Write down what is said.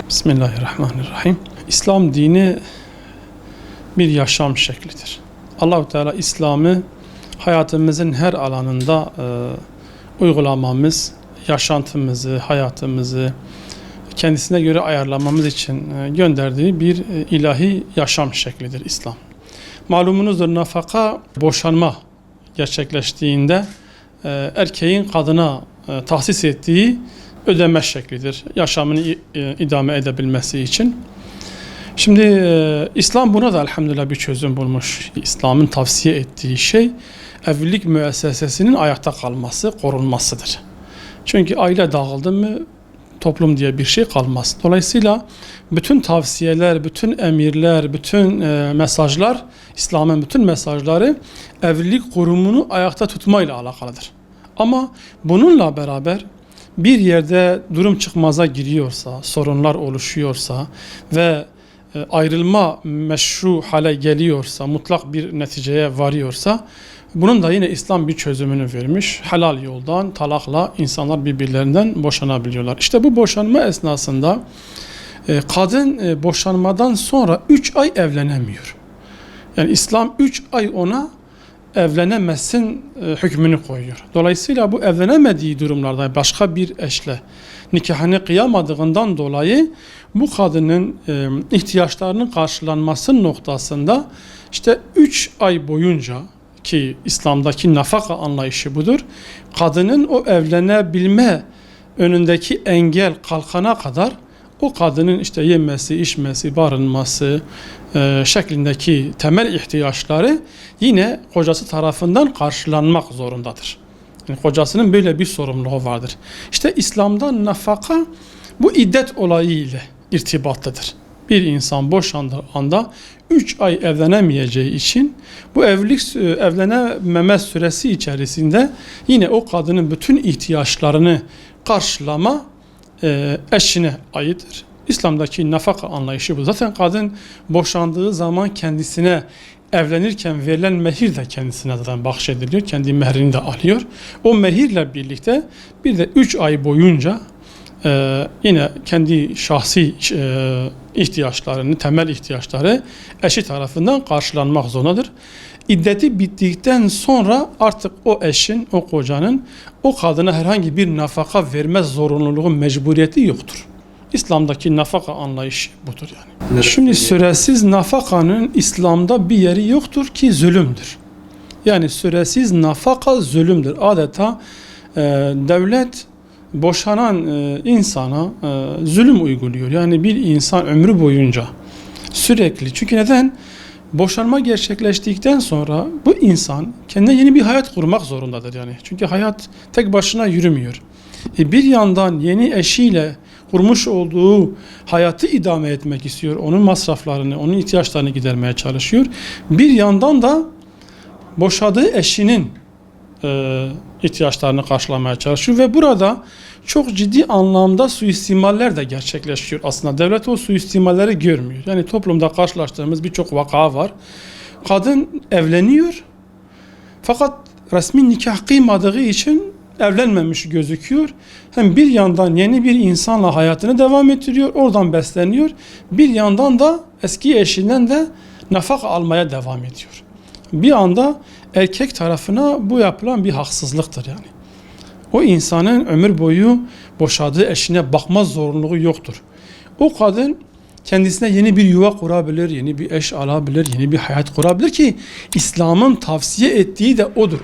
Bismillahirrahmanirrahim. İslam dini bir yaşam şeklidir. Allah-u Teala İslam'ı hayatımızın her alanında uygulamamız, yaşantımızı, hayatımızı kendisine göre ayarlamamız için gönderdiği bir ilahi yaşam şeklidir İslam. Malumunuzdur, nafaka boşanma gerçekleştiğinde erkeğin kadına tahsis ettiği ödeme şeklidir. Yaşamını idame edebilmesi için. Şimdi İslam buna da elhamdülillah bir çözüm bulmuş. İslam'ın tavsiye ettiği şey evlilik müessesesinin ayakta kalması, korunmasıdır. Çünkü aile dağıldı mı toplum diye bir şey kalmaz. Dolayısıyla bütün tavsiyeler, bütün emirler, bütün mesajlar, İslam'ın bütün mesajları evlilik kurumunu ayakta tutmayla alakalıdır. Ama bununla beraber bir yerde durum çıkmaza giriyorsa, sorunlar oluşuyorsa ve ayrılma meşru hale geliyorsa, mutlak bir neticeye varıyorsa, bunun da yine İslam bir çözümünü vermiş. Helal yoldan, talakla insanlar birbirlerinden boşanabiliyorlar. İşte bu boşanma esnasında kadın boşanmadan sonra 3 ay evlenemiyor. Yani İslam 3 ay ona evlenemezsin hükmünü koyuyor. Dolayısıyla bu evlenemediği durumlarda başka bir eşle nikahını kıyamadığından dolayı bu kadının ihtiyaçlarının karşılanması noktasında işte 3 ay boyunca, ki İslam'daki nafaka anlayışı budur, kadının o evlenebilme önündeki engel kalkana kadar o kadının işte yemesi, içmesi, barınması şeklindeki temel ihtiyaçları yine kocası tarafından karşılanmak zorundadır. Yani kocasının böyle bir sorumluluğu vardır. İşte İslam'da nafaka bu iddet olayı ile irtibatlıdır. Bir insan boşandığı anda 3 ay evlenemeyeceği için bu evlenememe süresi içerisinde yine o kadının bütün ihtiyaçlarını karşılama eşine aittir. İslam'daki nafaka anlayışı bu. Zaten kadın boşandığı zaman kendisine evlenirken verilen mehir de kendisine zaten bahşediliyor. Kendi mehrini de alıyor. O mehirle birlikte bir de 3 ay boyunca yine kendi şahsi ihtiyaçlarını, temel ihtiyaçları eşi tarafından karşılanmak zorundadır. İddeti bittikten sonra artık o eşin, o kocanın o kadına herhangi bir nafaka verme zorunluluğu, mecburiyeti yoktur. İslam'daki nafaka anlayışı budur yani. Şimdi süresiz nafakanın İslam'da bir yeri yoktur ki zulümdür. Yani süresiz nafaka zulümdür. Adeta devlet boşanan insana zulüm uyguluyor. Yani bir insan ömrü boyunca sürekli. Çünkü neden? Boşanma gerçekleştikten sonra bu insan kendine yeni bir hayat kurmak zorundadır yani. Çünkü hayat tek başına yürümüyor. Bir yandan yeni eşiyle kurmuş olduğu hayatı idame etmek istiyor. Onun masraflarını, onun ihtiyaçlarını gidermeye çalışıyor. Bir yandan da boşadığı eşinin ihtiyaçlarını karşılamaya çalışıyor ve burada çok ciddi anlamda suistimaller de gerçekleşiyor. Aslında devlet o suistimalleri görmüyor. Yani toplumda karşılaştığımız birçok vaka var. Kadın evleniyor fakat resmi nikah kıymadığı için evlenmemiş gözüküyor. Hem bir yandan yeni bir insanla hayatını devam ettiriyor, oradan besleniyor. Bir yandan da eski eşinden de nafaka almaya devam ediyor. Bir anda erkek tarafına bu yapılan bir haksızlıktır yani. O insanın ömür boyu boşadığı eşine bakma zorunluluğu yoktur. O kadın kendisine yeni bir yuva kurabilir, yeni bir eş alabilir, yeni bir hayat kurabilir ki İslam'ın tavsiye ettiği de odur.